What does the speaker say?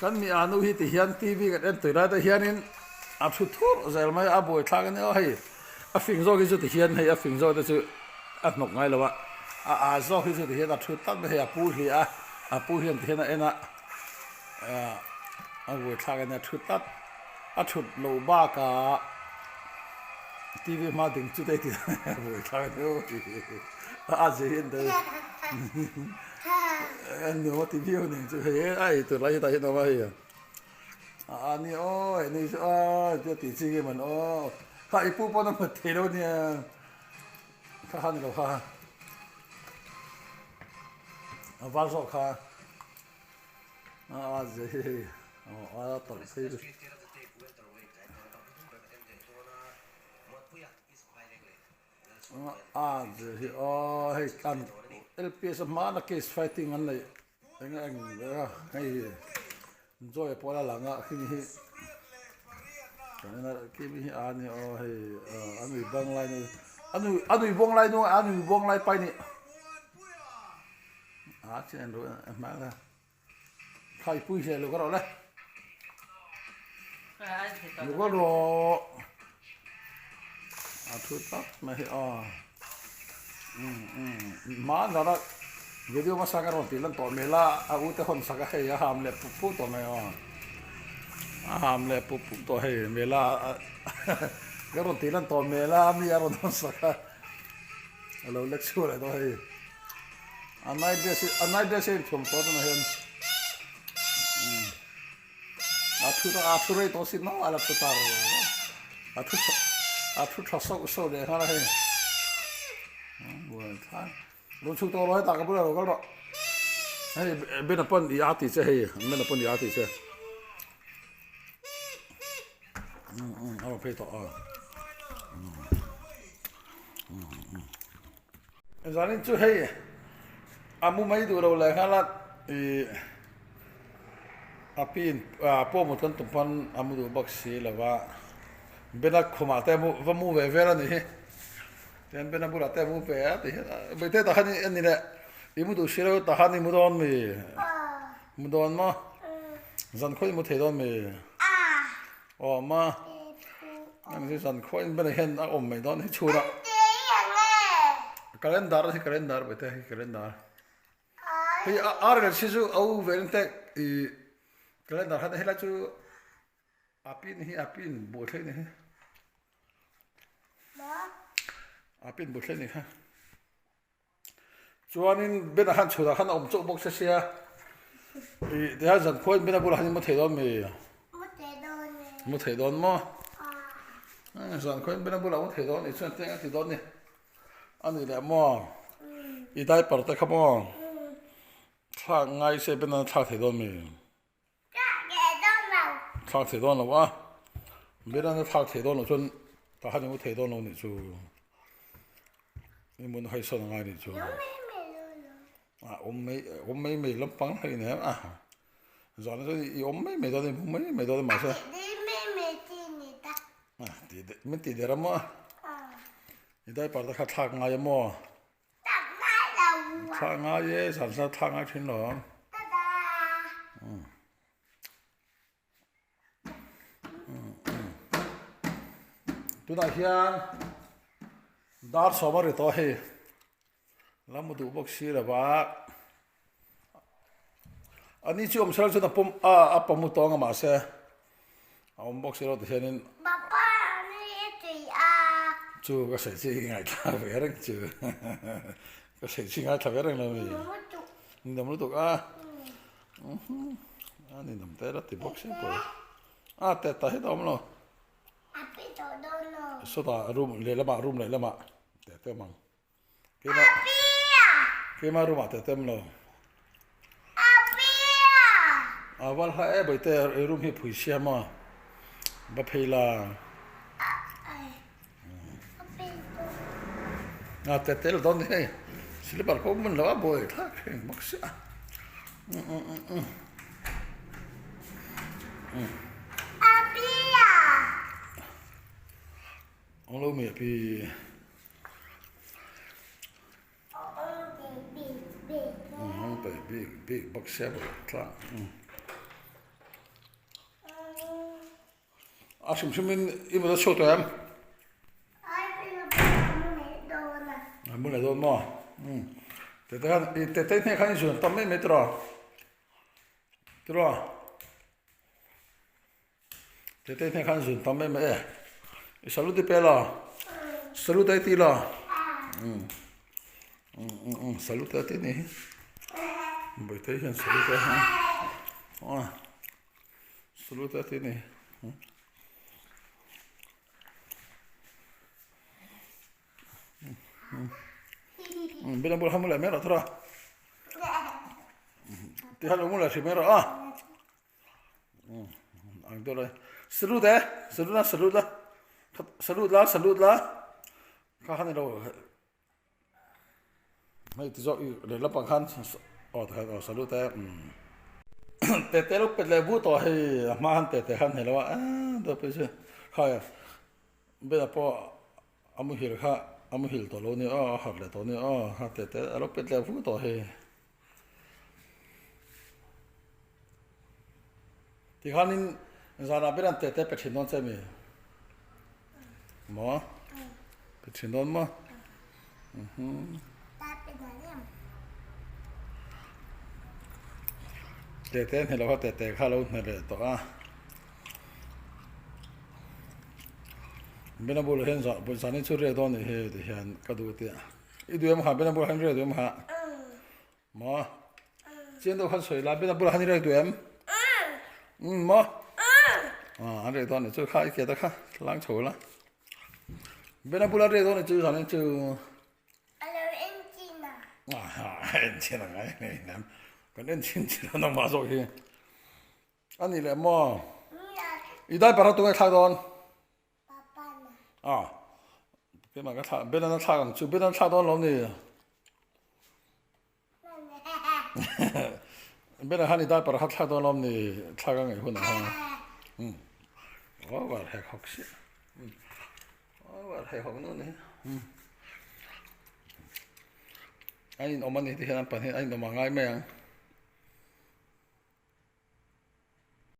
kan mi anu hi ti hian TV kan en toira ta hianin a thu thur zel mai a boi thlang ne hei a fing zo ki chu ti hian hei a fing zo te chu a nok ngai lawa a zo ki chu ti hian a thu tat me hei a pu hi a pu hian ti hian a ena a boi thlang ne thu tat a thut lo ba ka TV ma ding chu te ti boi thlang ne a je hian de anh nhớ TV này chứ thế ai từ lấy tay nó vậy à anh ơi anh ơi cho tí chi cái mình ô hai phụ bao nó mất thế đâu nè khá hơn đâu khá à vắt rồi khá à gì à tổng xây à gì hay ăn LPS mà là case fighting anh này anh hay rồi bỏ ra langa khi cái này cái gì anh hay anh bị băng lại nữa anh bị băng lại nữa anh bị băng lại bay nè chứ anh rồi em mang ra khai pui xe luôn có rồi đấy luôn có rồi thu tóc mà mà đó video mà sang cái rồi thì lần tổ mẹ la u te hon sang cái ham lệ pu tổ mẹ ham lệ pu tổ hay mẹ la cái rồi thì lần tổ mẹ la mi rồi nó sang cái lâu lệch xua lại đó hay anh này đây xem chồng tổ nó hen thu rồi tổ xin nó là thu tar thu thọ sâu để ha hay buồn thay luôn chụp to nói ta cái bữa nào có đó hay bên là phân ý thì sẽ hay bên là phân ý thì sẽ phải to giờ nên chú hay amu mấy đứa đầu lại là pin po một con tụm phân amu đứa bác sĩ là và bên là không mà tem và mua về là này then bên bữa ta mua về thì bây giờ ta anh này imu tu xíu ta hani mu don mà dân khơi mu thấy don mì mà anh đi dân khơi bên này hiện mày don hết chua đó calendar bây giờ calendar thì là chỉ số au về thế calendar hết là chú apin bộ thế này apin bút lên ha cho nên bên hắn chủ là hắn ông chỗ bốc xe thì hắn dần khôi bên bút hắn mất thể đòn mì mất thể đòn mà dần khôi bên bút mất thể đòn thì chuyện tiếng thì đòn này anh thì là mà ít đại bảo ta không mà thằng ngay sẽ bên hắn thằng thể đòn mì thằng thể đòn là quá bên hắn thằng thể đòn là chuyện ta hắn mất thể đòn là chúนี่มันให้สอนง่ายดิจูไม่ลำปังให้เนี่ยจอนก็ไม่ตัวนี้ไม่ตัวนี้มาใช่ไม่ตีเดรมั้งนี่ได้ปาร์ตะทักง่ายมั้งทักง่ายสันสันทักง่ายทิ้งหรอตัวไหนเฮียนดาร์สอบมาริโต้ให้แล้วมาดูบ็อกซี่ละบ้าอันนี้ช่วงเช้าจะปุ่มปุ่มมุตองมาเสียเอาบ็อกซี่เราที่นี่ป้านี่จีจู่ก็ใส่ชิ้นง่ายท่าเวรังจู่ก็ใส่ชิ้นง่ายท่าเวรังเลยนี่ดำรู้ตัวอันนี้ดำแต่ละที่บ็อกซี่ไปแต่ตาให้ดำเนาะสุดท้ายรูมเลยละมาแต่มังเกี่ยมารูมแต่มั้งวันให้ไปแต่รูมให้ผู้เชี่ยวมาบัพเพลาแต่ละตอนนี้ศิลปะเขามันละบ่อยทักเองมักเสียông lâu mẹ thì không phải bị bác xe bởi thằng sum sumin im da show to em ai bây giờ bố mẹ đồ nè mun le don mo te ne khan ju tam me metro tro te ne khan ju tam me salute pela salute ti la salute ti ni bete hen salute ha salute ti ni Bina bula hamula mera tra. Ti halu mula si mera Ang dole. Salud la. Ka han lo. Mai ti zo le la pang khan. Salud te lo pe le bu to he ma han te han he lo do pe se. Kha ya. Bina po amu hir kha amu hil to lo ni har le to ni ha te lo pe le bu to he. Ti khanin zana beran te pe thin don che mi. Mo. Pe thin don mo. ta bây giờ em Te ne lo te kha lo ne le to Bena bol hen za bol sani chu re don he de hian ka du ti I du em ha bena bol han re du em ha mo chen do khan soi la bena bol han re du em mo anh re don chu kha ke da kha lang chou la bena bol re don chu sani chu alo em chi nè en chen la ngai nei nam kan en chen no ma zo hi ani le mo I dai para tu kha don papa nè cái mà cái thằng bên nó thằng chú bên nó thằng đó lắm gì bên nó hắn đi đáp bảo thằng đó lắm gì thằng cái người hôn à vậy hay học sĩ vậy hay học nữa này anh ông anh thì hiện tại anh ông mà ngay mấy anh